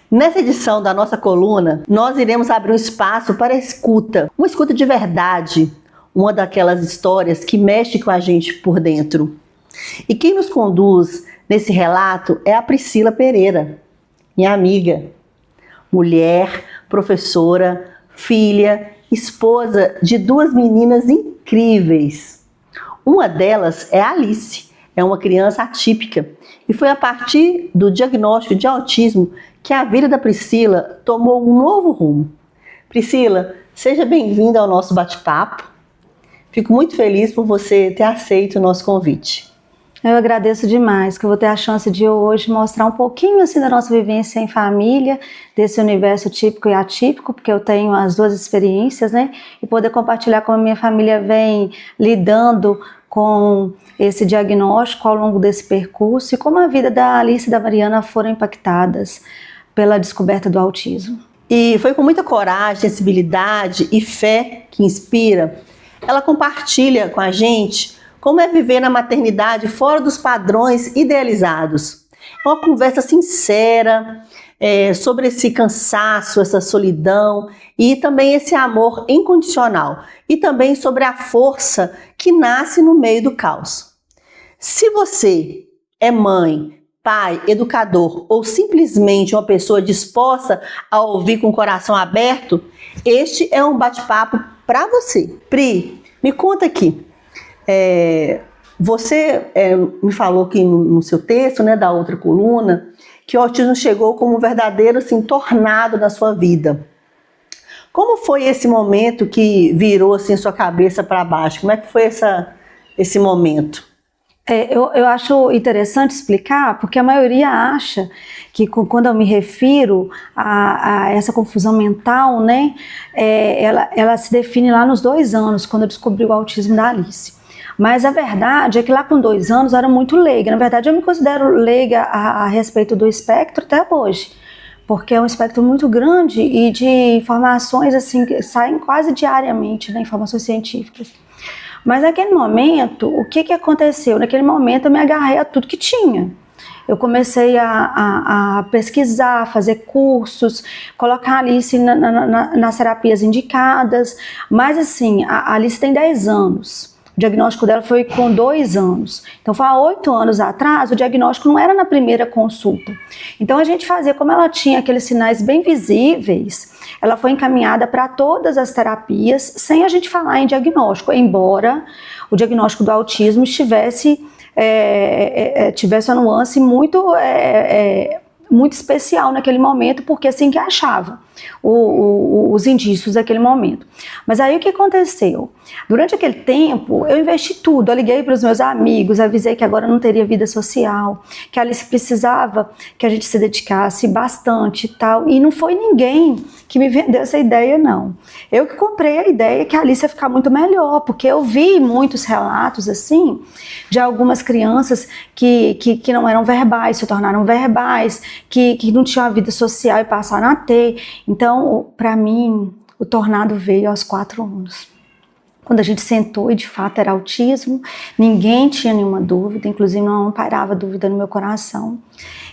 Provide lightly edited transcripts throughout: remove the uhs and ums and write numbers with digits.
Nessa edição da nossa coluna, nós iremos abrir um espaço para a escuta, uma escuta de verdade, uma daquelas histórias que mexe com a gente por dentro. E quem nos conduz nesse relato é a Priscila Pereira, minha amiga, mulher, professora, filha, esposa de duas meninas incríveis. Uma delas é a Alice, é uma criança atípica, e foi a partir do diagnóstico de autismo que a vida da Priscila tomou um novo rumo. Priscila, seja bem-vinda ao nosso bate-papo. Fico muito feliz por você ter aceito o nosso convite. Eu agradeço demais que eu vou ter a chance de hoje mostrar um pouquinho assim da nossa vivência em família, desse universo típico e atípico, porque eu tenho as duas experiências, né? E poder compartilhar como a minha família vem lidando com esse diagnóstico ao longo desse percurso e como a vida da Alice e da Mariana foram impactadas pela descoberta do autismo. E foi com muita coragem, sensibilidade e fé que inspira. Ela compartilha com a gente como é viver na maternidade fora dos padrões idealizados. É uma conversa sincera sobre esse cansaço, essa solidão e também esse amor incondicional. E também sobre a força que nasce no meio do caos. Se você é mãe, pai, educador ou simplesmente uma pessoa disposta a ouvir com o coração aberto, este é um bate-papo para você. Pri, me conta aqui. Você me falou que no seu texto, né, da outra coluna, que o autismo chegou como um verdadeiro assim, tornado na sua vida. Como foi esse momento que virou assim, sua cabeça para baixo? Como é que foi esse momento? Eu acho interessante explicar, porque a maioria acha que quando eu me refiro a essa confusão mental, né, ela se define lá nos 2 anos, quando eu descobri o autismo da Alice. Mas a verdade é que lá com 2 anos eu era muito leiga. Na verdade eu me considero leiga a respeito do espectro até hoje, porque é um espectro muito grande e de informações assim, que saem quase diariamente, né, informações científicas. Mas naquele momento, o que aconteceu? Naquele momento eu me agarrei a tudo que tinha. Eu comecei a pesquisar, fazer cursos, colocar a Alice nas terapias indicadas. Mas assim, a Alice tem 10 anos. O diagnóstico dela foi com 2 anos. Então foi há 8 anos atrás, o diagnóstico não era na primeira consulta. Então a gente fazia, como ela tinha aqueles sinais bem visíveis, ela foi encaminhada para todas as terapias sem a gente falar em diagnóstico, embora o diagnóstico do autismo tivesse uma nuance muito especial naquele momento, porque assim que achava os indícios daquele momento. Mas aí o que aconteceu? Durante aquele tempo eu investi tudo, eu liguei para os meus amigos, avisei que agora não teria vida social, que a Alice precisava que a gente se dedicasse bastante e tal, e não foi ninguém que me vendeu essa ideia, não. Eu que comprei a ideia que a Alice ia ficar muito melhor, porque eu vi muitos relatos assim, de algumas crianças que não eram verbais, se tornaram verbais, que não tinham a vida social e passaram a ter. Então, para mim, o tornado veio aos 4 anos. Quando a gente sentou e de fato era autismo, ninguém tinha nenhuma dúvida, inclusive não pairava dúvida no meu coração.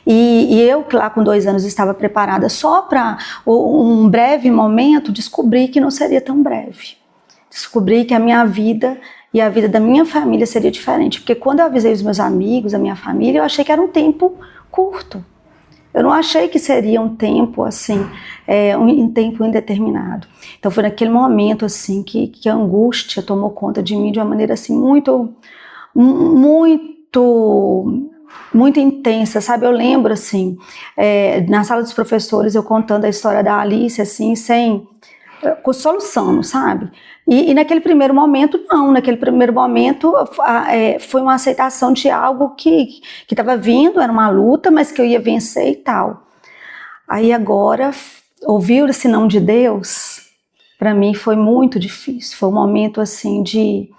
E eu, que lá com 2 anos estava preparada só para um breve momento, descobri que não seria tão breve. Descobri que a minha vida e a vida da minha família seria diferente, porque quando eu avisei os meus amigos, a minha família, eu achei que era um tempo curto. Eu não achei que seria um tempo assim, um tempo indeterminado. Então foi naquele momento assim que a angústia tomou conta de mim de uma maneira assim muito intensa, sabe? Eu lembro assim, na sala dos professores eu contando a história da Alice assim, soluçando, sabe? E naquele primeiro momento, não. Naquele primeiro momento foi uma aceitação de algo que estava vindo, era uma luta, mas que eu ia vencer e tal. Aí agora, ouvir esse não de Deus, para mim foi muito difícil. Foi um momento assim de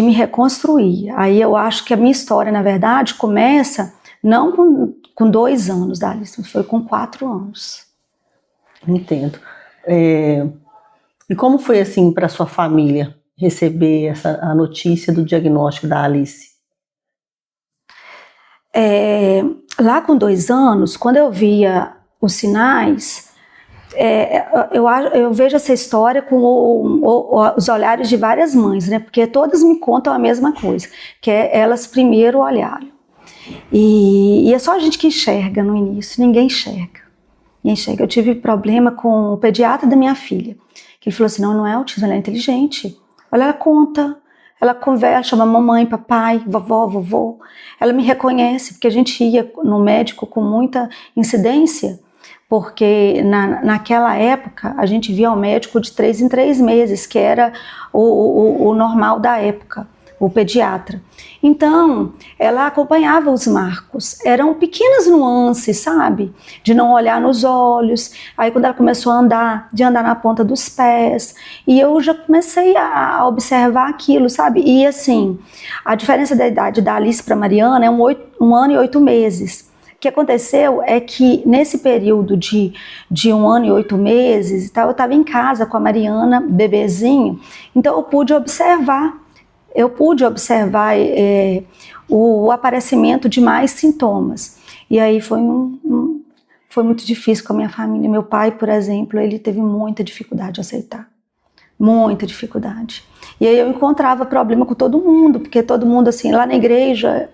me reconstruir. Aí eu acho que a minha história, na verdade, começa não com 2 anos, Alice, foi com 4 anos. Entendo. E como foi assim para sua família receber a notícia do diagnóstico da Alice? Lá com 2 anos, quando eu via os sinais, eu vejo essa história com os olhares de várias mães, né? Porque todas me contam a mesma coisa, que é elas primeiro olharam. E é só a gente que enxerga no início, ninguém enxerga. Eu tive problema com o pediatra da minha filha, que ele falou assim, não é autismo, ela é inteligente. Olha, ela conta, ela conversa, chama mamãe, papai, vovó, vovô. Ela me reconhece, porque a gente ia no médico com muita incidência, porque naquela época a gente via o médico de 3 em 3 meses, que era o normal da época, o pediatra. Então, ela acompanhava os marcos, eram pequenas nuances, sabe? De não olhar nos olhos, aí quando ela começou a andar, de andar na ponta dos pés, e eu já comecei a observar aquilo, sabe? E assim, a diferença da idade da Alice para a Mariana é 1 ano e 8 meses. O que aconteceu é que nesse período de 1 ano e 8 meses, eu estava em casa com a Mariana, bebezinho, então eu pude observar o aparecimento de mais sintomas. E aí foi muito difícil com a minha família. Meu pai, por exemplo, ele teve muita dificuldade de aceitar. Muita dificuldade. E aí eu encontrava problema com todo mundo, porque todo mundo, assim, lá na igreja,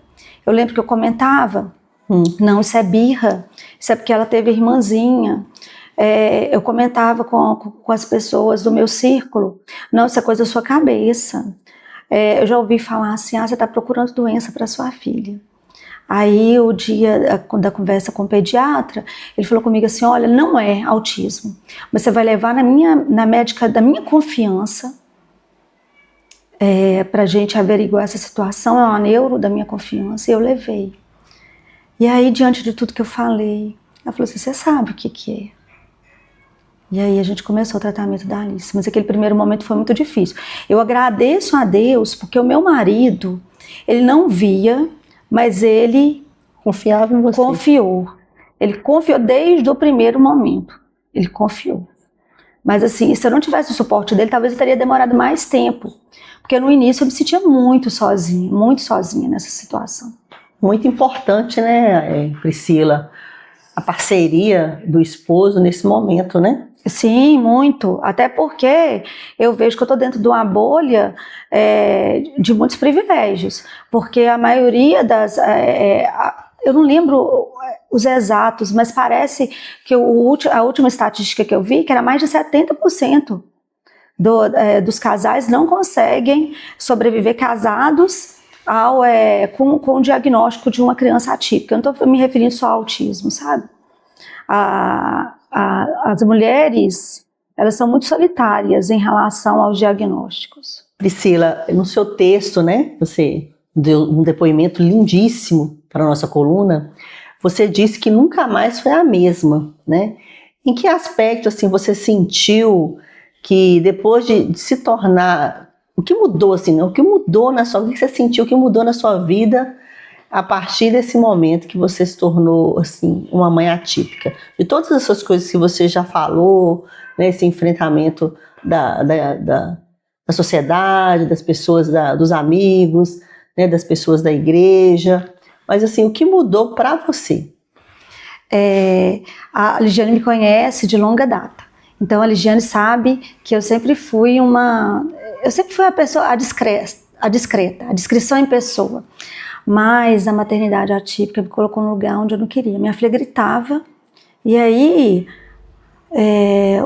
eu lembro que eu comentava, não, isso é birra, isso é porque ela teve irmãzinha. Eu comentava com as pessoas do meu círculo, não, isso é coisa da sua cabeça. Eu já ouvi falar assim, você está procurando doença para sua filha. Aí o dia da conversa com o pediatra, ele falou comigo assim, olha, não é autismo, mas você vai levar na médica da minha confiança, para a gente averiguar essa situação, é uma neuro da minha confiança, e eu levei. E aí, diante de tudo que eu falei, ela falou assim, você sabe o que é? E aí a gente começou o tratamento da Alice, mas aquele primeiro momento foi muito difícil. Eu agradeço a Deus, porque o meu marido, ele não via, mas ele confiava em você. Confiou. Ele confiou desde o primeiro momento. Ele confiou. Mas assim, se eu não tivesse o suporte dele, talvez eu teria demorado mais tempo. Porque no início eu me sentia muito sozinha nessa situação. Muito importante, né, Priscila? A parceria do esposo nesse momento, né? Sim, muito. Até porque eu vejo que eu estou dentro de uma bolha de muitos privilégios. Porque a maioria eu não lembro os exatos, mas parece que a última estatística que eu vi, que era mais de 70% dos casais não conseguem sobreviver casados com o diagnóstico de uma criança atípica. Eu não estou me referindo só ao autismo, sabe? As mulheres, elas são muito solitárias em relação aos diagnósticos. Priscila, no seu texto, né, você deu um depoimento lindíssimo para a nossa coluna. Você disse que nunca mais foi a mesma, né? Em que aspecto, assim, você sentiu que depois de se tornar... O que mudou, assim, o que mudou na sua vida? O que você sentiu que mudou na sua vida a partir desse momento que você se tornou, assim, uma mãe atípica? De todas essas coisas que você já falou, né, esse enfrentamento da sociedade, das pessoas, dos amigos, né, das pessoas da igreja. Mas, assim, o que mudou para você? A Ligiane me conhece de longa data. Então, a Ligiane sabe que eu sempre fui a pessoa, a discreta, a discrição em pessoa. Mas a maternidade atípica me colocou num lugar onde eu não queria. Minha filha gritava e aí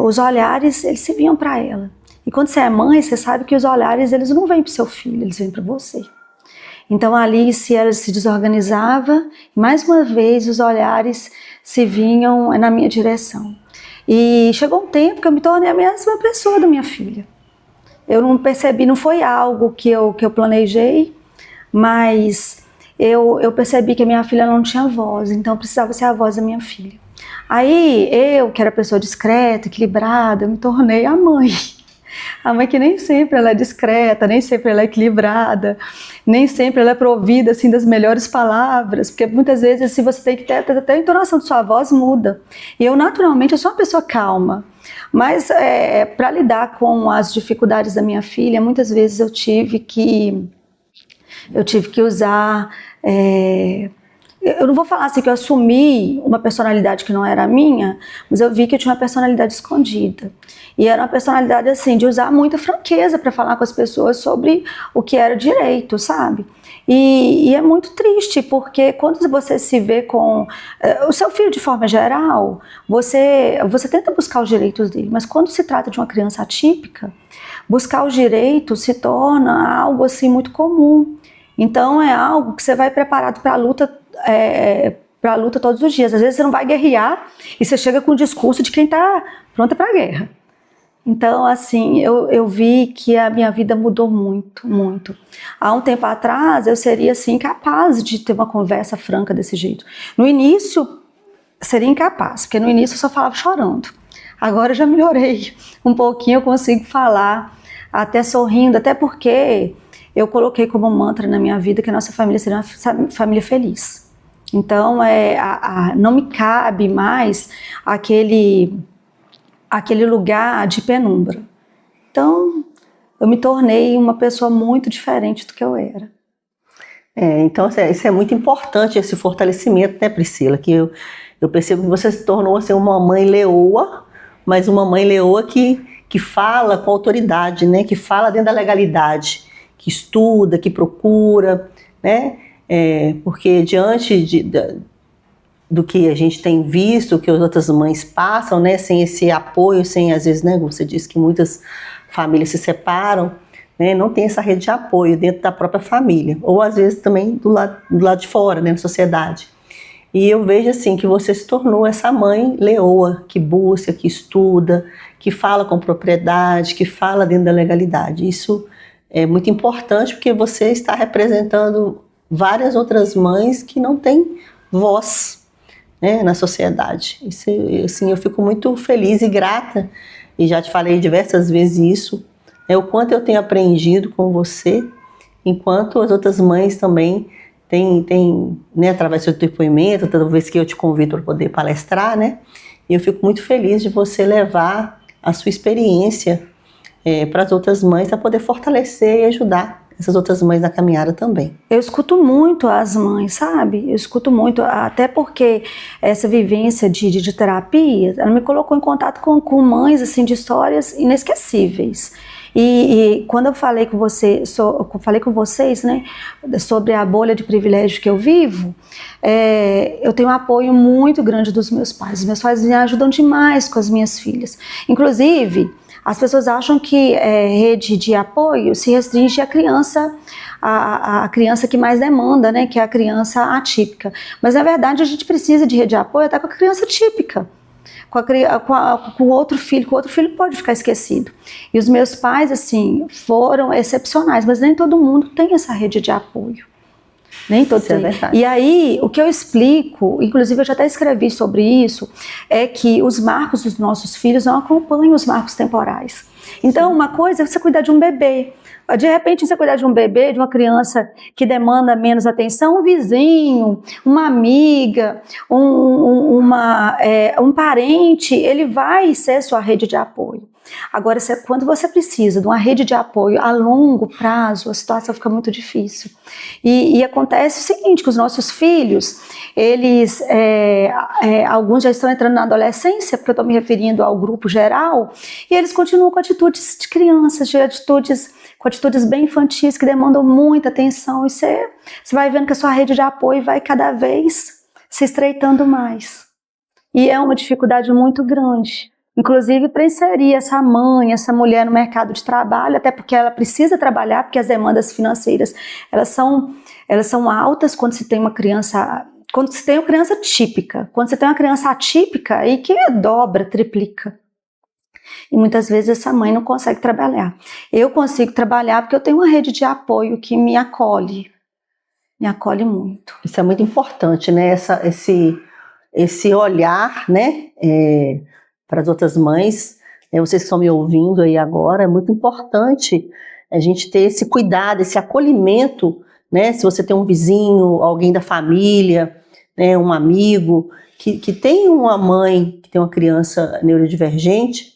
os olhares, eles se vinham para ela. E quando você é mãe, você sabe que os olhares, eles não vêm para o seu filho, eles vêm para você. Então a Alice, ela se desorganizava e mais uma vez os olhares se vinham na minha direção. E chegou um tempo que eu me tornei a mesma pessoa da minha filha. Eu não percebi, não foi algo que eu planejei, mas eu percebi que a minha filha não tinha voz, então eu precisava ser a voz da minha filha. Aí eu, que era pessoa discreta, equilibrada, eu me tornei a mãe. A mãe que nem sempre ela é discreta, nem sempre ela é equilibrada, nem sempre ela é provida assim, das melhores palavras, porque muitas vezes se você tem que ter até a entonação de sua voz muda. E eu naturalmente eu sou uma pessoa calma, mas para lidar com as dificuldades da minha filha, muitas vezes eu tive que usar eu não vou falar assim que eu assumi uma personalidade que não era a minha, mas eu vi que eu tinha uma personalidade escondida. E era uma personalidade assim, de usar muita franqueza para falar com as pessoas sobre o que era direito, sabe? E é muito triste, porque quando você se vê com o seu filho de forma geral, você tenta buscar os direitos dele, mas quando se trata de uma criança atípica, buscar os direitos se torna algo assim muito comum. Então é algo que você vai preparado para a luta todos os dias. Às vezes você não vai guerrear e você chega com o discurso de quem está pronta para a guerra. Então, assim, eu vi que a minha vida mudou muito, muito. Há um tempo atrás, eu seria, assim, incapaz de ter uma conversa franca desse jeito. No início, seria incapaz, porque no início eu só falava chorando. Agora eu já melhorei um pouquinho, eu consigo falar até sorrindo, até porque eu coloquei como mantra na minha vida que a nossa família seria uma família feliz. Então, não me cabe mais aquele lugar de penumbra. Então, eu me tornei uma pessoa muito diferente do que eu era. Então, isso é muito importante, esse fortalecimento, né, Priscila? Que eu percebo que você se tornou assim, uma mãe leoa, mas uma mãe leoa que fala com autoridade, né? Que fala dentro da legalidade, que estuda, que procura, né? Porque diante do que a gente tem visto, que as outras mães passam, né, sem esse apoio, sem, às vezes, né, você disse que muitas famílias se separam, né, não tem essa rede de apoio dentro da própria família, ou às vezes também do lado de fora, né, na sociedade. E eu vejo assim que você se tornou essa mãe leoa, que busca, que estuda, que fala com propriedade, que fala dentro da legalidade. Isso é muito importante porque você está representando várias outras mães que não têm voz, né, na sociedade. Isso, assim, eu fico muito feliz e grata, e já te falei diversas vezes isso, o quanto eu tenho aprendido com você, enquanto as outras mães também têm, né, através do seu depoimento, toda vez que eu te convido para poder palestrar, né, e eu fico muito feliz de você levar a sua experiência para as outras mães, para poder fortalecer e ajudar essas outras mães na caminhada também. Eu escuto muito as mães, sabe? Eu escuto muito, até porque essa vivência de terapia, ela me colocou em contato com mães, assim, de histórias inesquecíveis. E quando eu falei com vocês, né, sobre a bolha de privilégio que eu vivo, eu tenho um apoio muito grande dos meus pais. Os meus pais me ajudam demais com as minhas filhas. Inclusive, as pessoas acham que rede de apoio se restringe à criança, a criança que mais demanda, né, que é a criança atípica. Mas, na verdade, a gente precisa de rede de apoio até com a criança típica. Com outro filho pode ficar esquecido. E os meus pais, assim, foram excepcionais, mas nem todo mundo tem essa rede de apoio. Nem todo tem. E aí, o que eu explico, inclusive eu já até escrevi sobre isso, é que os marcos dos nossos filhos não acompanham os marcos temporais. Então, uma coisa é você cuidar de um bebê. De repente, você cuidar de um bebê, de uma criança que demanda menos atenção, um vizinho, uma amiga, um parente, ele vai ser sua rede de apoio. Agora, quando você precisa de uma rede de apoio a longo prazo, a situação fica muito difícil. E acontece o seguinte, que os nossos filhos, eles, alguns já estão entrando na adolescência, porque eu estou me referindo ao grupo geral, e eles continuam com atitudes de crianças, com atitudes bem infantis, que demandam muita atenção, e você vai vendo que a sua rede de apoio vai cada vez se estreitando mais. E é uma dificuldade muito grande. Inclusive para inserir essa mãe, essa mulher no mercado de trabalho, até porque ela precisa trabalhar, porque as demandas financeiras elas são altas quando se tem uma criança típica. Quando você tem uma criança atípica, aí que dobra, triplica. E muitas vezes essa mãe não consegue trabalhar. Eu consigo trabalhar porque eu tenho uma rede de apoio que me acolhe muito. Isso é muito importante, né? Esse olhar, né? Para as outras mães, vocês que estão me ouvindo aí agora, é muito importante a gente ter esse cuidado, esse acolhimento, né? Se você tem um vizinho, alguém da família, né? Um amigo, que tem uma mãe que tem uma criança neurodivergente,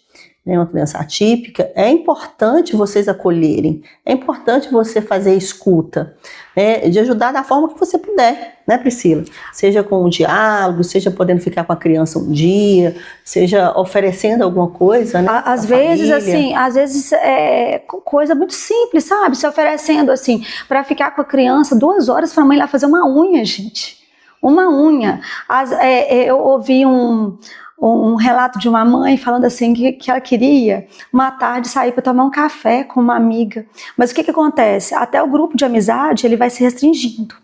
né, uma criança atípica, é importante vocês acolherem, é importante você fazer escuta, né, de ajudar da forma que você puder, né, Priscila? Seja com um diálogo, seja podendo ficar com a criança um dia, seja oferecendo alguma coisa, né? Às vezes, assim, é coisa muito simples, sabe? Se oferecendo, assim, para ficar com a criança 2 horas para a mãe lá fazer uma unha, gente. Uma unha. Eu ouvi um relato de uma mãe falando assim que ela queria uma tarde sair para tomar um café com uma amiga. Mas o que acontece? Até o grupo de amizade ele vai se restringindo.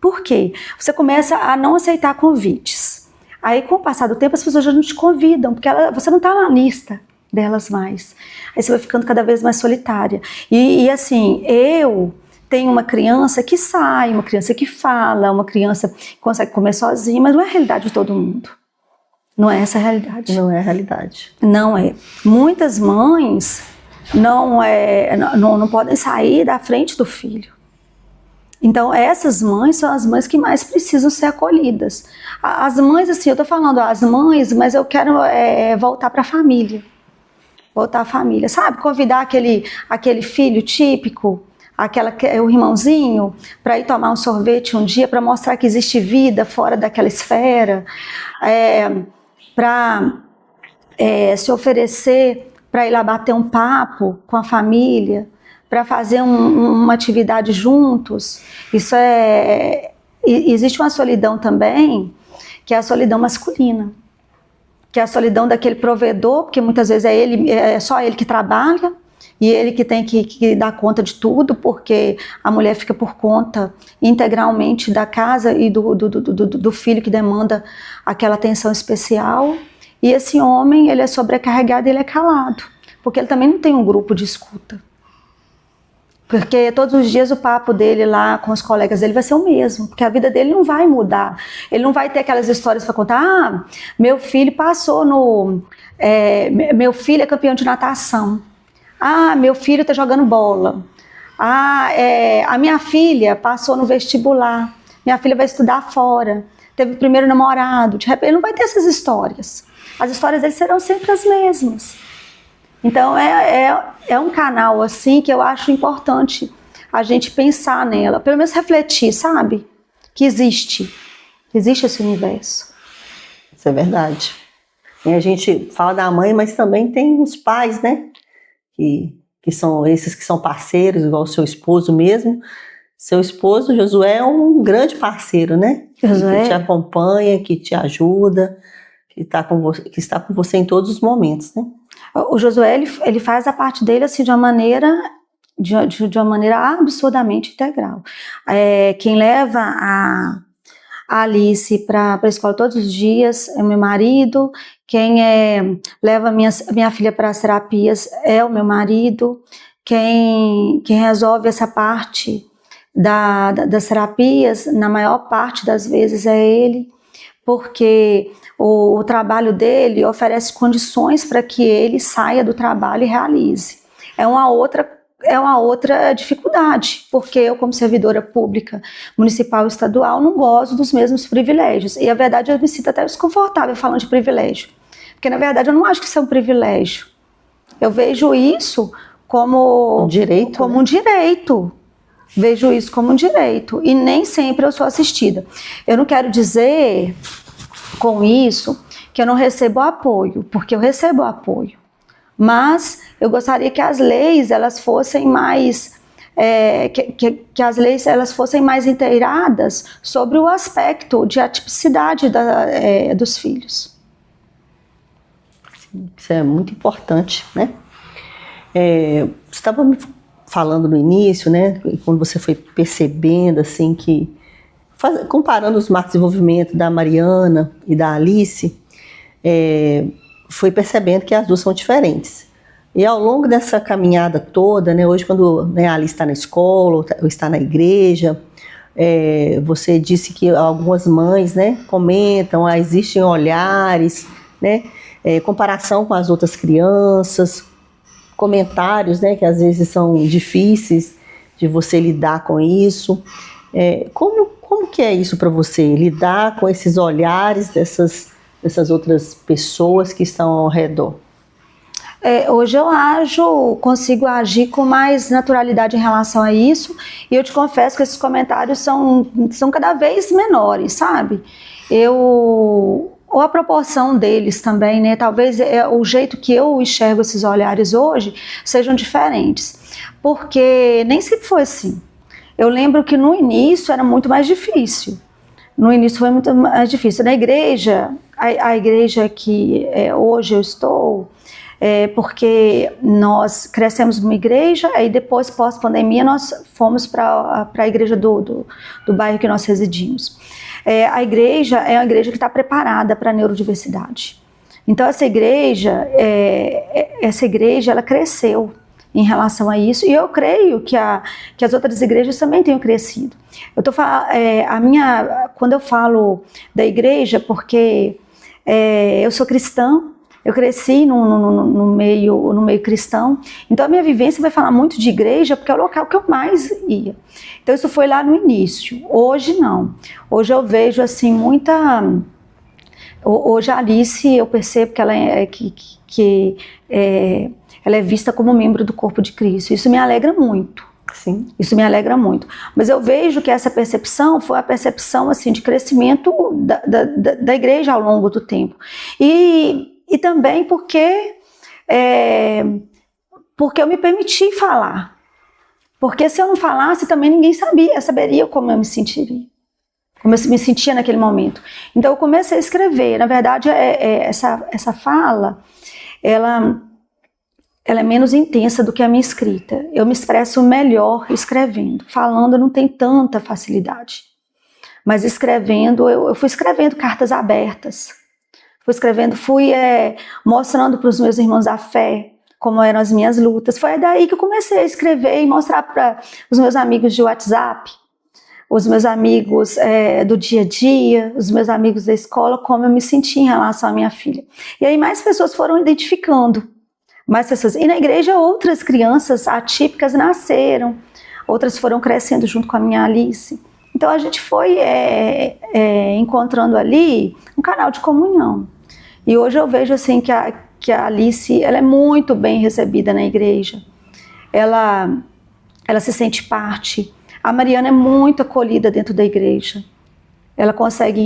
Por quê? Você começa a não aceitar convites. Aí, com o passar do tempo, as pessoas já não te convidam, porque você não está na lista delas mais. Aí você vai ficando cada vez mais solitária. E assim, eu tenho uma criança que sai, uma criança que fala, uma criança que consegue comer sozinha, mas não é a realidade de todo mundo. Não é essa a realidade. Não é a realidade. Não é. Muitas mães não podem sair da frente do filho. Então, essas mães são as mães que mais precisam ser acolhidas. As mães, assim, eu tô falando as mães, mas eu quero voltar para a família. Voltar à família, sabe? Convidar aquele filho típico, o irmãozinho, para ir tomar um sorvete um dia, para mostrar que existe vida fora daquela esfera, para se oferecer para ir lá bater um papo com a família, para fazer uma atividade juntos. Existe uma solidão também, que é a solidão masculina, que é a solidão daquele provedor, porque muitas vezes é só ele que trabalha, e ele que tem que dar conta de tudo, porque a mulher fica por conta integralmente da casa e do filho que demanda aquela atenção especial. E esse homem, ele é sobrecarregado e ele é calado, porque ele também não tem um grupo de escuta. Porque todos os dias o papo dele lá com os colegas dele vai ser o mesmo, porque a vida dele não vai mudar. Ele não vai ter aquelas histórias para contar, meu filho passou meu filho é campeão de natação. Meu filho está jogando bola. A minha filha passou no vestibular. Minha filha vai estudar fora. Teve o primeiro namorado. De repente, ele não vai ter essas histórias. As histórias dele serão sempre as mesmas. Então, é um canal assim que eu acho importante a gente pensar nela. Pelo menos refletir, sabe? Que existe esse universo. Isso é verdade. E a gente fala da mãe, mas também tem os pais, né? Que são esses que são parceiros, igual o seu esposo mesmo. Seu esposo, Josué, é um grande parceiro, né? Josué. Que te acompanha, que te ajuda, que está com você em todos os momentos, né? O Josué, ele faz a parte dele assim de uma maneira absurdamente integral. Quem leva a Alice para a escola todos os dias é o meu marido. Quem leva minha filha para as terapias é o meu marido. Quem resolve essa parte das terapias, na maior parte das vezes, é ele, porque o trabalho dele oferece condições para que ele saia do trabalho e realize. É uma outra dificuldade, porque eu, como servidora pública, municipal e estadual, não gozo dos mesmos privilégios. E, a verdade, eu me sinto até desconfortável falando de privilégio. Porque, na verdade, eu não acho que isso é um privilégio. Eu vejo isso como direito, como um direito. Vejo isso como um direito. E nem sempre eu sou assistida. Eu não quero dizer com isso que eu não recebo apoio, porque eu recebo apoio. Mas eu gostaria que as leis elas fossem mais que as leis elas fossem mais inteiradas sobre o aspecto de atipicidade dos filhos. Isso é muito importante, né? Você estava me falando no início, né? Quando você foi percebendo assim que comparando os marcos de desenvolvimento da Mariana e da Alice, foi percebendo que as duas são diferentes. E ao longo dessa caminhada toda, né, hoje quando, né, a Alice está na escola ou está na igreja, você disse que algumas mães, né, comentam, existem olhares, né, comparação com as outras crianças, comentários, né, que às vezes são difíceis de você lidar com isso. Como que é isso para você, lidar com esses olhares dessas outras pessoas que estão ao redor? Hoje eu consigo agir com mais naturalidade em relação a isso, e eu te confesso que esses comentários são cada vez menores, sabe? Ou a proporção deles também, né? Talvez o jeito que eu enxergo esses olhares hoje sejam diferentes, porque nem sempre foi assim. Eu lembro que no início era muito mais difícil. No início foi muito mais difícil. Na igreja, a igreja que hoje eu estou, porque nós crescemos numa igreja, aí depois, pós-pandemia, nós fomos para a igreja do bairro que nós residimos. A igreja é uma igreja que está preparada para a neurodiversidade. Então, essa igreja ela cresceu em relação a isso, e eu creio que as outras igrejas também tenham crescido. Quando eu falo da igreja, porque eu sou cristã, eu cresci no meio cristão, então a minha vivência vai falar muito de igreja, porque é o local que eu mais ia. Então isso foi lá no início. Hoje não. Hoje eu vejo assim muita... Hoje a Alice, eu percebo que ela ela é vista como membro do corpo de Cristo. Isso me alegra muito. Sim. Isso me alegra muito. Mas eu vejo que essa percepção foi a percepção assim, de crescimento da igreja ao longo do tempo. E também porque eu me permiti falar. Porque se eu não falasse, também ninguém saberia como eu me sentiria. Como eu me sentia naquele momento. Então eu comecei a escrever. Na verdade, essa fala, ela é menos intensa do que a minha escrita. Eu me expresso melhor escrevendo. Falando não tem tanta facilidade. Mas escrevendo, eu fui escrevendo cartas abertas. Fui mostrando para os meus irmãos a fé, como eram as minhas lutas. Foi daí que eu comecei a escrever e mostrar para os meus amigos de WhatsApp, os meus amigos do dia a dia, os meus amigos da escola, como eu me sentia em relação à minha filha. E aí mais pessoas foram identificando. E na igreja outras crianças atípicas nasceram, outras foram crescendo junto com a minha Alice. Então a gente foi encontrando ali um canal de comunhão. E hoje eu vejo assim que a Alice, ela é muito bem recebida na igreja. Ela se sente parte. A Mariana é muito acolhida dentro da igreja. Ela consegue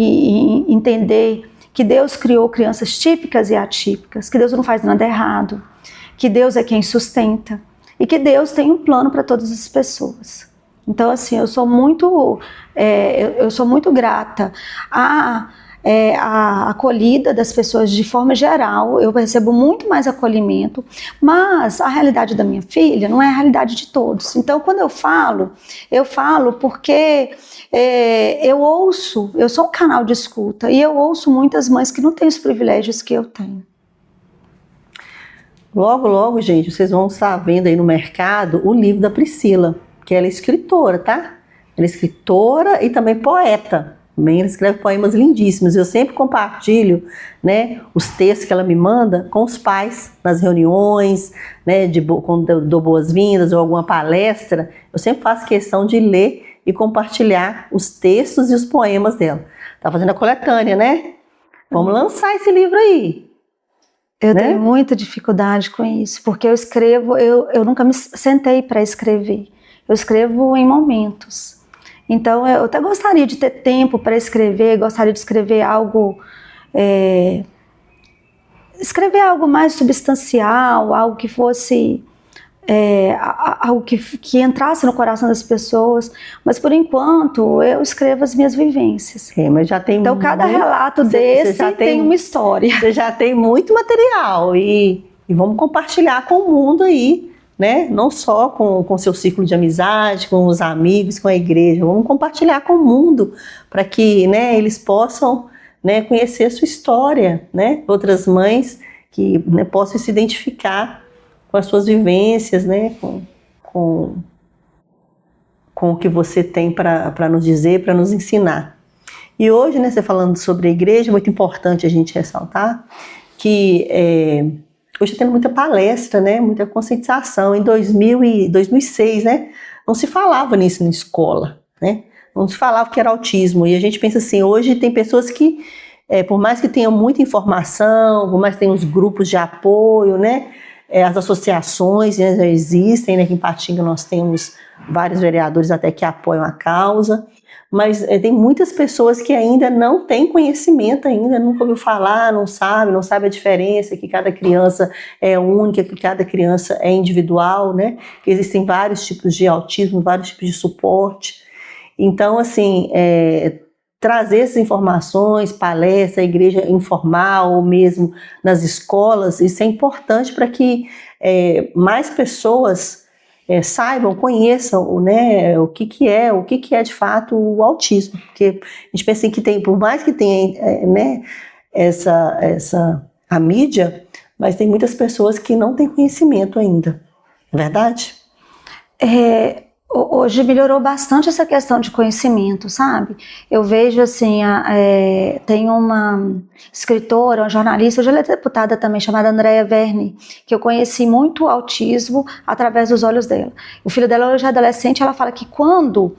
entender que Deus criou crianças típicas e atípicas, que Deus não faz nada errado, que Deus é quem sustenta e que Deus tem um plano para todas as pessoas. Então, assim, eu sou muito grata a acolhida das pessoas de forma geral. Eu recebo muito mais acolhimento, mas a realidade da minha filha não é a realidade de todos. Então, quando eu falo porque eu sou um canal de escuta e eu ouço muitas mães que não têm os privilégios que eu tenho. Logo, logo, gente, vocês vão estar vendo aí no mercado o livro da Priscila, que ela é escritora, tá? Ela é escritora e também poeta. Também ela escreve poemas lindíssimos. Eu sempre compartilho, né, os textos que ela me manda com os pais nas reuniões, né, quando eu dou boas-vindas ou alguma palestra. Eu sempre faço questão de ler e compartilhar os textos e os poemas dela. Tá fazendo a coletânea, né? Vamos lançar esse livro aí. Eu tenho muita dificuldade com isso, porque eu escrevo, eu nunca me sentei para escrever. Eu escrevo em momentos. Então, eu até gostaria de ter tempo para escrever, gostaria de escrever algo mais substancial, algo que fosse, algo que entrasse no coração das pessoas. Mas, por enquanto, eu escrevo as minhas vivências. Mas já tem então, cada relato desse tem uma história. Você já tem muito material e vamos compartilhar com o mundo aí. Né? Não só com seu círculo de amizade, com os amigos, com a igreja. Vamos compartilhar com o mundo para que, né, eles possam, né, conhecer a sua história, né? Outras mães que, né, possam se identificar com as suas vivências, né? com o que você tem para nos dizer, para nos ensinar. E hoje, né, você falando sobre a igreja, é muito importante a gente ressaltar que hoje está tendo muita palestra, né, muita conscientização. Em 2006, né, não se falava nisso na escola, né, não se falava que era autismo. E a gente pensa assim, hoje tem pessoas que, por mais que tenham muita informação, por mais que tenham os grupos de apoio, né, as associações, né, já existem, né, aqui em Patinga nós temos vários vereadores até que apoiam a causa, mas tem muitas pessoas que ainda não têm conhecimento ainda, nunca ouviu falar, não sabe a diferença, que cada criança é única, que cada criança é individual, né? Que existem vários tipos de autismo, vários tipos de suporte. Então, assim, trazer essas informações, palestra, igreja informal, ou mesmo nas escolas, isso é importante para que mais pessoas saibam, conheçam, né, o que é de fato o autismo, porque a gente pensa que tem, por mais que tenha, né, a mídia, mas tem muitas pessoas que não têm conhecimento ainda, não é verdade? Hoje melhorou bastante essa questão de conhecimento, sabe? Eu vejo assim, tem uma escritora, uma jornalista, hoje ela é deputada também, chamada Andrea Verne, que eu conheci muito o autismo através dos olhos dela. O filho dela hoje é adolescente, ela fala que quando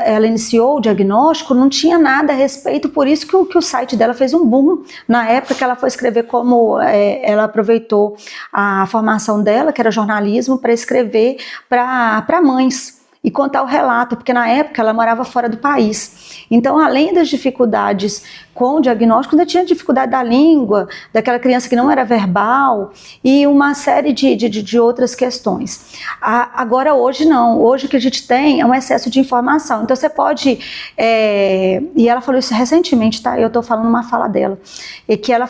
ela iniciou o diagnóstico, não tinha nada a respeito, por isso que o site dela fez um boom na época que ela foi escrever, como ela aproveitou a formação dela, que era jornalismo, para escrever para mães e contar o relato, porque na época ela morava fora do país. Então, além das dificuldades com o diagnóstico, ainda tinha dificuldade da língua, daquela criança que não era verbal e uma série de outras questões. Agora, hoje não. Hoje o que a gente tem é um excesso de informação. Então, você pode... e ela falou isso recentemente, tá? Eu estou falando uma fala dela. E que ela,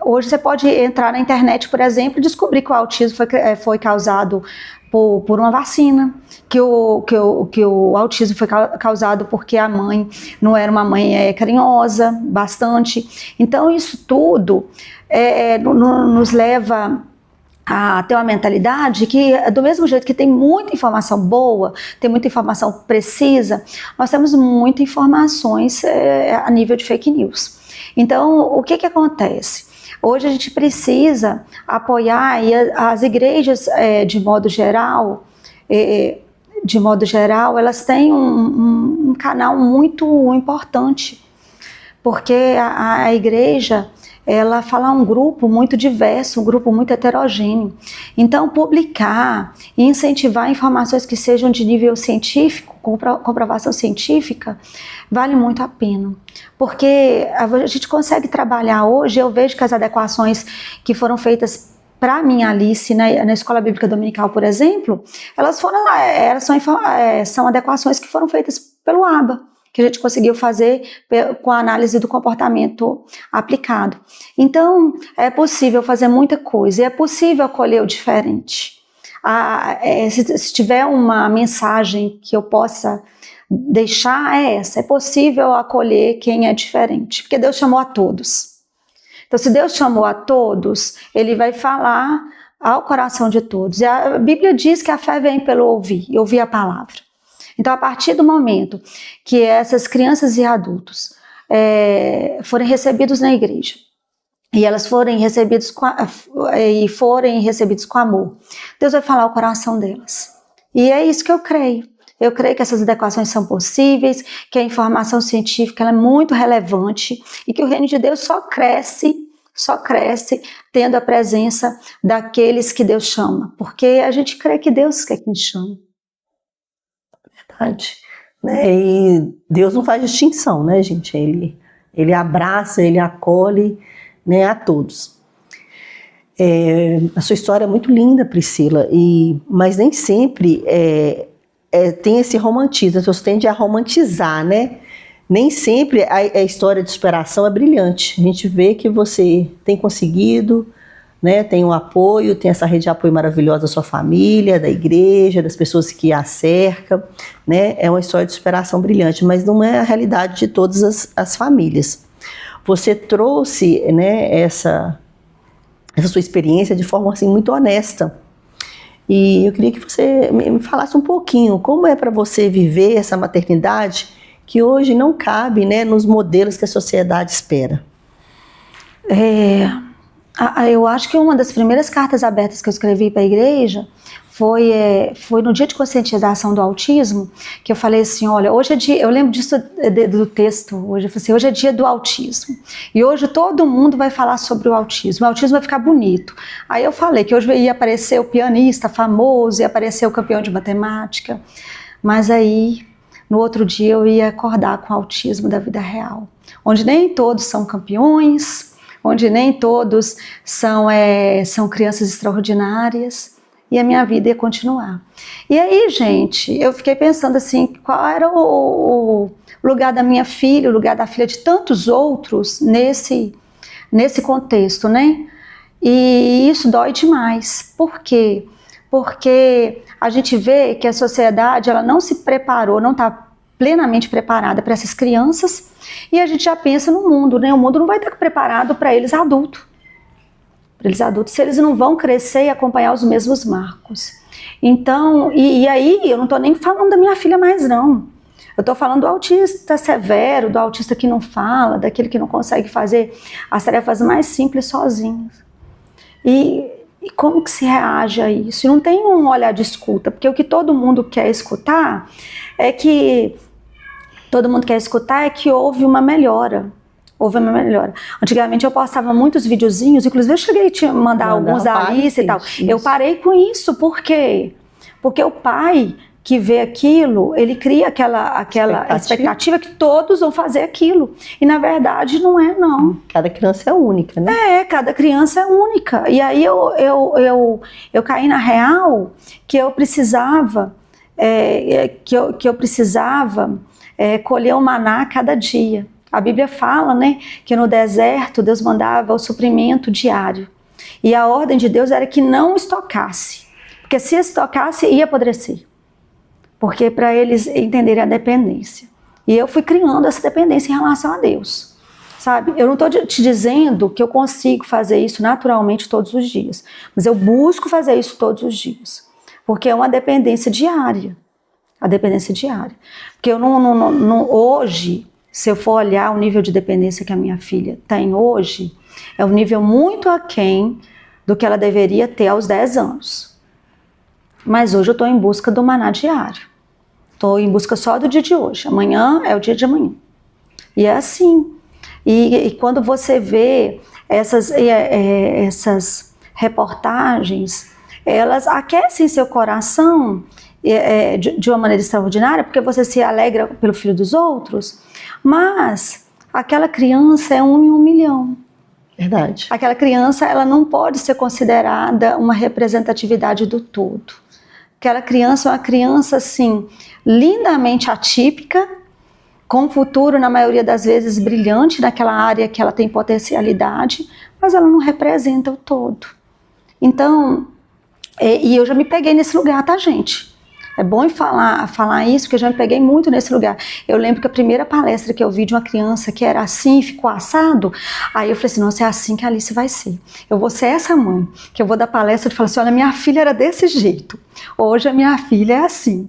hoje você pode entrar na internet, por exemplo, e descobrir que o autismo foi causado por uma vacina, que o autismo foi causado porque a mãe não era uma mãe carinhosa, bastante. Então, isso tudo nos leva a ter uma mentalidade que, do mesmo jeito que tem muita informação boa, tem muita informação precisa, nós temos muitas informações a nível de fake news. Então, o que acontece? Hoje a gente precisa apoiar, e as igrejas, de modo geral, elas têm um canal muito importante, porque a igreja, ela fala um grupo muito diverso, um grupo muito heterogêneo. Então, publicar e incentivar informações que sejam de nível científico, com comprovação científica, vale muito a pena. Porque a gente consegue trabalhar hoje, eu vejo que as adequações que foram feitas para mim, Alice, na Escola Bíblica Dominical, por exemplo, são adequações que foram feitas pelo ABA, que a gente conseguiu fazer com a análise do comportamento aplicado. Então, é possível fazer muita coisa, e é possível acolher o diferente. Se tiver uma mensagem que eu possa deixar, essa: é possível acolher quem é diferente, porque Deus chamou a todos. Então, se Deus chamou a todos, Ele vai falar ao coração de todos. E a Bíblia diz que a fé vem pelo ouvir, e ouvir a palavra. Então, a partir do momento que essas crianças e adultos forem recebidos na igreja, e elas forem recebidos com amor, Deus vai falar ao coração delas. E é isso que eu creio. Eu creio que essas adequações são possíveis, que a informação científica ela é muito relevante e que o reino de Deus só cresce tendo a presença daqueles que Deus chama. Porque a gente crê que Deus quer que chama. Verdade. Né? E Deus não faz distinção, né, gente? Ele abraça, Ele acolhe, né, a todos. A sua história é muito linda, Priscila, mas nem sempre tem esse romantismo, as pessoas tendem a romantizar, né? Nem sempre a história de superação é brilhante. A gente vê que você tem conseguido, né? Tem um apoio, tem essa rede de apoio maravilhosa da sua família, da igreja, das pessoas que a cercam, né? É uma história de superação brilhante, mas não é a realidade de todas as famílias. Você trouxe, né, essa sua experiência de forma assim, muito honesta. E eu queria que você me falasse um pouquinho como é para você viver essa maternidade que hoje não cabe, né, nos modelos que a sociedade espera. Eu acho que uma das primeiras cartas abertas que eu escrevi para a igreja foi no dia de conscientização do autismo que eu falei assim, olha, hoje é dia, eu lembro disso do texto, hoje eu falei assim, hoje é dia do autismo, e hoje todo mundo vai falar sobre o autismo vai ficar bonito. Aí eu falei que hoje ia aparecer o pianista famoso, ia aparecer o campeão de matemática, mas aí no outro dia eu ia acordar com o autismo da vida real, onde nem todos são campeões, onde nem todos são crianças extraordinárias, e a minha vida ia continuar. E aí, gente, eu fiquei pensando assim, qual era o lugar da minha filha, o lugar da filha de tantos outros nesse contexto, né? E isso dói demais. Por quê? Porque a gente vê que a sociedade ela não se preparou, não está plenamente preparada para essas crianças, e a gente já pensa no mundo, né? O mundo não vai estar preparado para eles adultos. Se eles não vão crescer e acompanhar os mesmos marcos. Então, e aí eu não estou nem falando da minha filha mais não. Eu estou falando do autista severo, do autista que não fala, daquele que não consegue fazer as tarefas mais simples sozinho. E como que se reage a isso? E não tem um olhar de escuta, porque o que todo mundo quer escutar é que houve uma melhora. Antigamente eu postava muitos videozinhos, inclusive eu cheguei a te mandar alguns da Alice e tal. Eu parei com isso, por quê? Porque o pai que vê aquilo, ele cria aquela expectativa que todos vão fazer aquilo. E na verdade não é, não. Cada criança é única, né? Cada criança é única. E aí eu caí na real que eu precisava, colher o maná a cada dia. A Bíblia fala, né, que no deserto Deus mandava o suprimento diário. E a ordem de Deus era que não estocasse. Porque se estocasse, ia apodrecer. Porque para eles entenderem a dependência. E eu fui criando essa dependência em relação a Deus. Sabe? Eu não estou te dizendo que eu consigo fazer isso naturalmente todos os dias. Mas eu busco fazer isso todos os dias. Porque é uma dependência diária. A dependência diária. Porque eu hoje... Se eu for olhar o nível de dependência que a minha filha tem hoje, é um nível muito aquém do que ela deveria ter aos 10 anos. Mas hoje eu estou em busca do maná diário. Estou em busca só do dia de hoje. Amanhã é o dia de amanhã. E é assim. E quando você vê essas reportagens, elas aquecem seu coração de uma maneira extraordinária, porque você se alegra pelo filho dos outros, mas aquela criança é 1 em 1 milhão. Verdade. Aquela criança, ela não pode ser considerada uma representatividade do todo. Aquela criança é uma criança, assim, lindamente atípica, com um futuro, na maioria das vezes, brilhante naquela área que ela tem potencialidade, mas ela não representa o todo. Então, e eu já me peguei nesse lugar, tá, gente? É bom falar isso, porque eu já me peguei muito nesse lugar. Eu lembro que a primeira palestra que eu vi de uma criança que era assim, ficou assado, aí eu falei assim, nossa, é assim que a Alice vai ser. Eu vou ser essa mãe, que eu vou dar palestra e falar assim, olha, minha filha era desse jeito, hoje a minha filha é assim.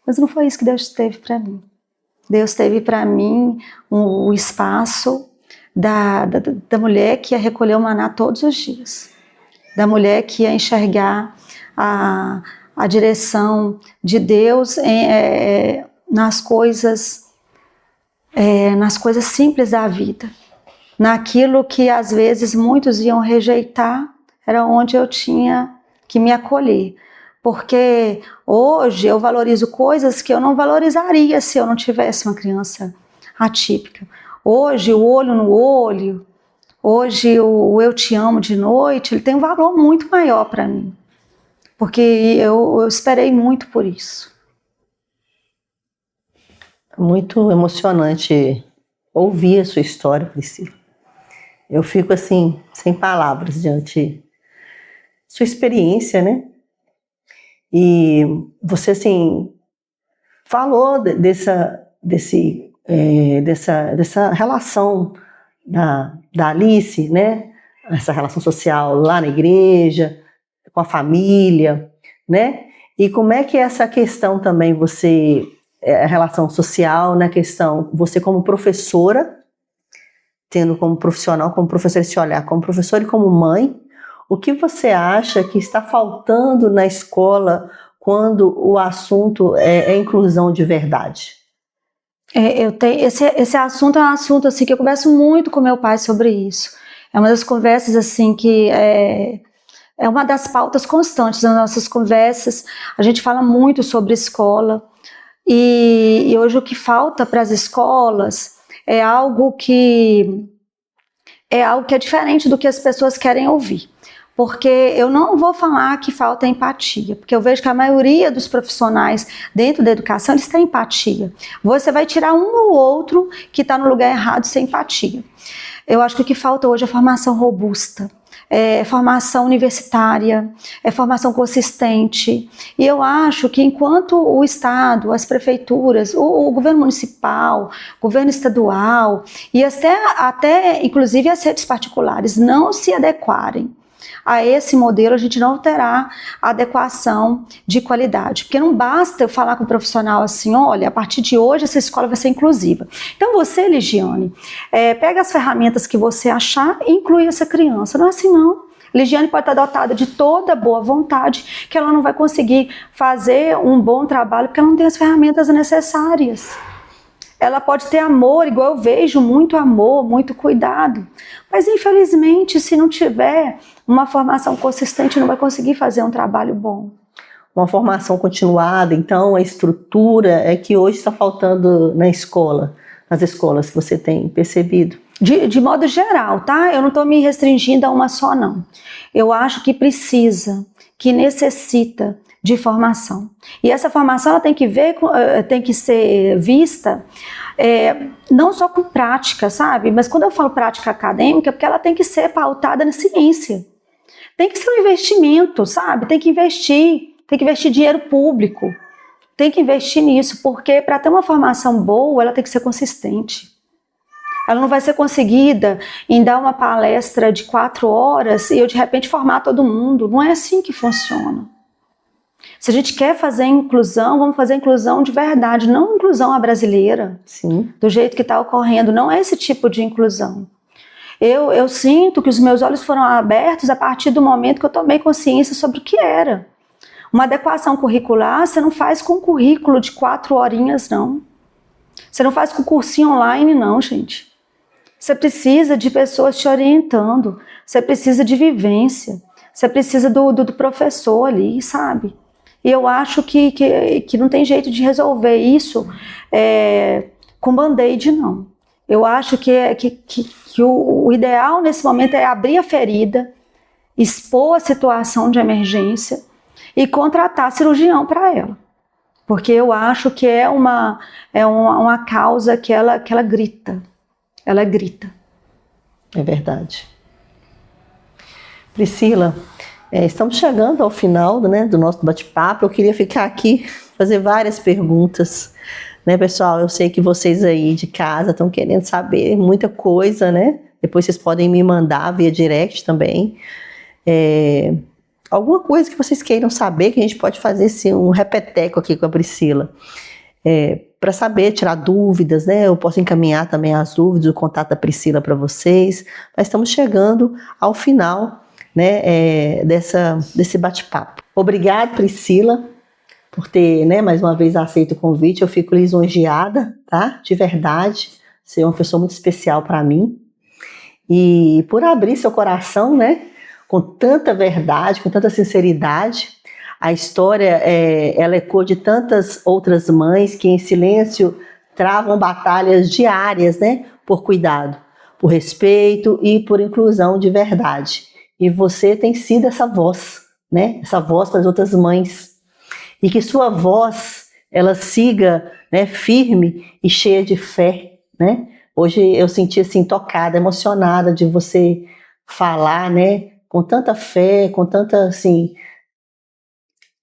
Mas não foi isso que Deus teve para mim. Deus teve para mim o espaço da mulher que ia recolher o maná todos os dias. Da mulher que ia enxergar a direção de Deus nas coisas simples da vida. Naquilo que às vezes muitos iam rejeitar, era onde eu tinha que me acolher. Porque hoje eu valorizo coisas que eu não valorizaria se eu não tivesse uma criança atípica. Hoje o olho no olho, hoje o eu te amo de noite, ele tem um valor muito maior para mim. Porque eu esperei muito por isso. Muito emocionante ouvir a sua história, Priscila. Eu fico assim, sem palavras diante da sua experiência, né? E você, assim, falou dessa relação da Alice, né? Essa relação social lá na igreja, com a família, né? E como é que é essa questão também, a relação social, na questão, você como professora, tendo como profissional, como professora esse olhar, como professora e como mãe, O que você acha que está faltando na escola quando o assunto é inclusão de verdade? Esse assunto é um assunto assim, que eu converso muito com meu pai sobre isso. É uma das conversas assim que é uma das pautas constantes das nossas conversas. A gente fala muito sobre escola e hoje o que falta para as escolas é algo que é diferente do que as pessoas querem ouvir. Porque eu não vou falar que falta empatia, porque eu vejo que a maioria dos profissionais dentro da educação, eles têm empatia. Você vai tirar um ou outro que está no lugar errado sem empatia. Eu acho que o que falta hoje é formação robusta, formação universitária, formação consistente. E eu acho que enquanto o Estado, as prefeituras, o governo municipal, o governo estadual e até inclusive as redes particulares não se adequarem a esse modelo, a gente não terá adequação de qualidade. Porque não basta eu falar com o profissional assim, olha, a partir de hoje essa escola vai ser inclusiva. Então você, Ligiane, pega as ferramentas que você achar e inclui essa criança. Não é assim não. Ligiane pode estar dotada de toda boa vontade, que ela não vai conseguir fazer um bom trabalho porque ela não tem as ferramentas necessárias. Ela pode ter amor, igual eu vejo, muito amor, muito cuidado. Mas, infelizmente, se não tiver uma formação consistente, não vai conseguir fazer um trabalho bom. Uma formação continuada, então, a estrutura é que hoje está faltando na escola, nas escolas que você tem percebido? De modo geral, tá? Eu não estou me restringindo a uma só, não. Eu acho que precisa, que necessita de formação. E essa formação ela tem que ser vista não só com prática, sabe? Mas quando eu falo prática acadêmica, é porque ela tem que ser pautada na ciência. Tem que ser um investimento, sabe? Tem que investir dinheiro público. Tem que investir nisso, porque para ter uma formação boa, ela tem que ser consistente. Ela não vai ser conseguida em dar uma palestra de 4 horas e eu de repente formar todo mundo. Não é assim que funciona. Se a gente quer fazer inclusão, vamos fazer inclusão de verdade, não inclusão à brasileira. Sim. Do jeito que está ocorrendo, não é esse tipo de inclusão. Eu sinto que os meus olhos foram abertos a partir do momento que eu tomei consciência sobre o que era. Uma adequação curricular, você não faz com currículo de 4 horinhas, não. Você não faz com cursinho online, não, gente. Você precisa de pessoas te orientando, você precisa de vivência, você precisa do professor ali, sabe? E eu acho que não tem jeito de resolver isso com band-aid, não. Eu acho que o ideal nesse momento é abrir a ferida, expor a situação de emergência e contratar cirurgião para ela. Porque eu acho que é uma causa que ela grita. Ela grita. É verdade. Priscila, estamos chegando ao final, né, do nosso bate-papo. Eu queria ficar aqui, fazer várias perguntas. Né, pessoal, eu sei que vocês aí de casa estão querendo saber muita coisa, né? Depois vocês podem me mandar via direct também. Alguma coisa que vocês queiram saber, que a gente pode fazer assim, um repeteco aqui com a Priscila. Para saber, tirar dúvidas, né? Eu posso encaminhar também as dúvidas, o contato da Priscila para vocês. Mas estamos chegando ao final, né, desse bate-papo. Obrigada, Priscila, por ter, né, mais uma vez aceito o convite. Eu fico lisonjeada, tá? De verdade. Você é uma pessoa muito especial para mim. E por abrir seu coração, né, com tanta verdade, com tanta sinceridade. A história, ela ecoa de tantas outras mães que em silêncio travam batalhas diárias, né, por cuidado, por respeito e por inclusão de verdade. E você tem sido essa voz, né, essa voz para as outras mães. E que sua voz, ela siga, né, firme e cheia de fé, né. Hoje eu senti assim, tocada, emocionada de você falar, né, com tanta fé, com tanta, assim,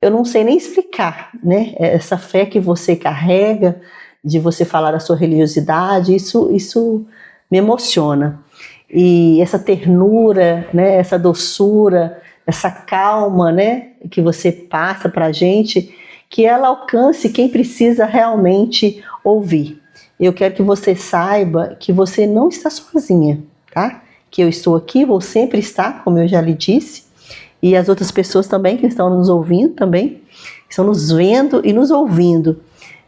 eu não sei nem explicar, né, essa fé que você carrega, de você falar da sua religiosidade, isso me emociona. E essa ternura, né, essa doçura, essa calma, né, que você passa pra gente, que ela alcance quem precisa realmente ouvir. Eu quero que você saiba que você não está sozinha, tá? Que eu estou aqui, vou sempre estar, como eu já lhe disse, e as outras pessoas também que estão nos ouvindo também, que estão nos vendo e nos ouvindo.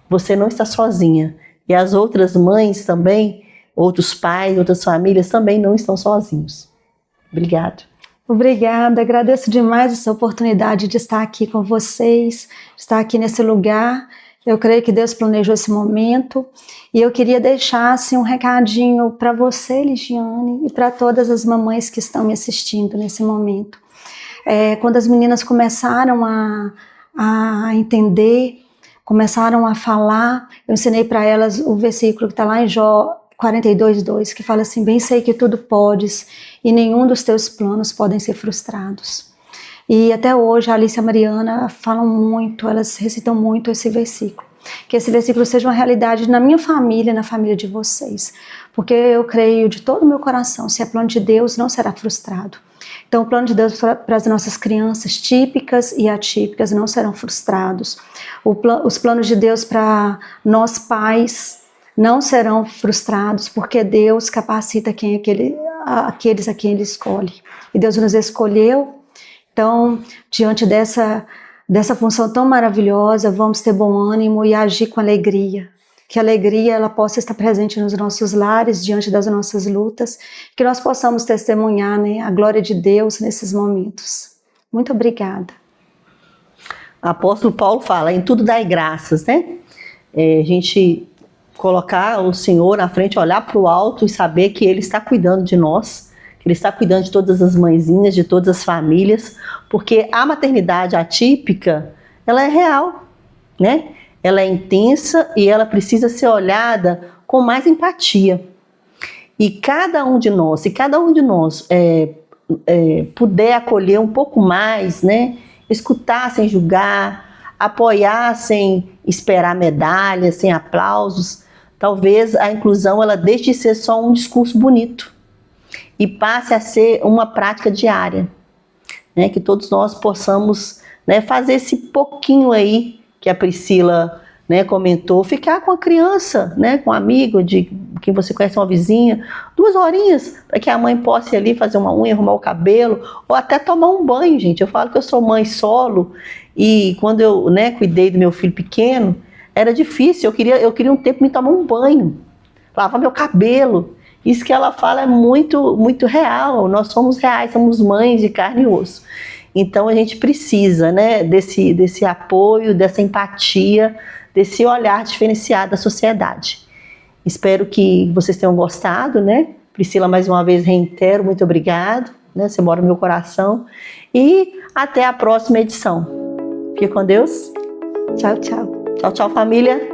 Você não está sozinha. E as outras mães também, outros pais, outras famílias também não estão sozinhos. Obrigado. Obrigada, agradeço demais essa oportunidade de estar aqui com vocês, de estar aqui nesse lugar. Eu creio que Deus planejou esse momento e eu queria deixar assim, um recadinho para você, Ligiane, e para todas as mamães que estão me assistindo nesse momento. Quando as meninas começaram a entender, começaram a falar, eu ensinei para elas o versículo que está lá em Jó 42:2, que fala assim: bem sei que tudo podes e nenhum dos teus planos podem ser frustrados. E até hoje a Alice e a Mariana falam muito, elas recitam muito esse versículo. Que esse versículo seja uma realidade na minha família, na família de vocês. Porque eu creio de todo o meu coração, se é plano de Deus, não será frustrado. Então o plano de Deus para as nossas crianças típicas e atípicas não serão frustrados. Os planos de Deus para nós pais não serão frustrados, porque Deus capacita aqueles a quem Ele escolhe. E Deus nos escolheu. Então, diante dessa função tão maravilhosa, vamos ter bom ânimo e agir com alegria. Que a alegria ela possa estar presente nos nossos lares, diante das nossas lutas, que nós possamos testemunhar, né, a glória de Deus nesses momentos. Muito obrigada. O apóstolo Paulo fala, em tudo dai graças, né? A gente colocar o Senhor na frente, olhar para o alto e saber que Ele está cuidando de nós, que Ele está cuidando de todas as mãezinhas, de todas as famílias, porque a maternidade atípica, ela é real, né? Ela é intensa e ela precisa ser olhada com mais empatia. E cada um de nós, se cada um de nós puder acolher um pouco mais, né? Escutar sem julgar, apoiar sem esperar medalhas, sem aplausos, talvez a inclusão ela deixe de ser só um discurso bonito e passe a ser uma prática diária, né? Que todos nós possamos, né, fazer esse pouquinho aí que a Priscila, né, comentou, ficar com a criança, né, com um amigo de quem você conhece, uma vizinha, 2 horinhas, para que a mãe possa ir ali fazer uma unha, arrumar o cabelo, ou até tomar um banho, gente. Eu falo que eu sou mãe solo, e quando eu, né, cuidei do meu filho pequeno, era difícil, eu queria um tempo de me tomar um banho, lavar meu cabelo. Isso que ela fala é muito, muito real, nós somos reais, somos mães de carne e osso. Então a gente precisa, né, desse apoio, dessa empatia, desse olhar diferenciado da sociedade. Espero que vocês tenham gostado, né? Priscila, mais uma vez reitero, muito obrigado, né? Você mora no meu coração. E até a próxima edição. Fique com Deus. Tchau, tchau. Tchau, tchau, família.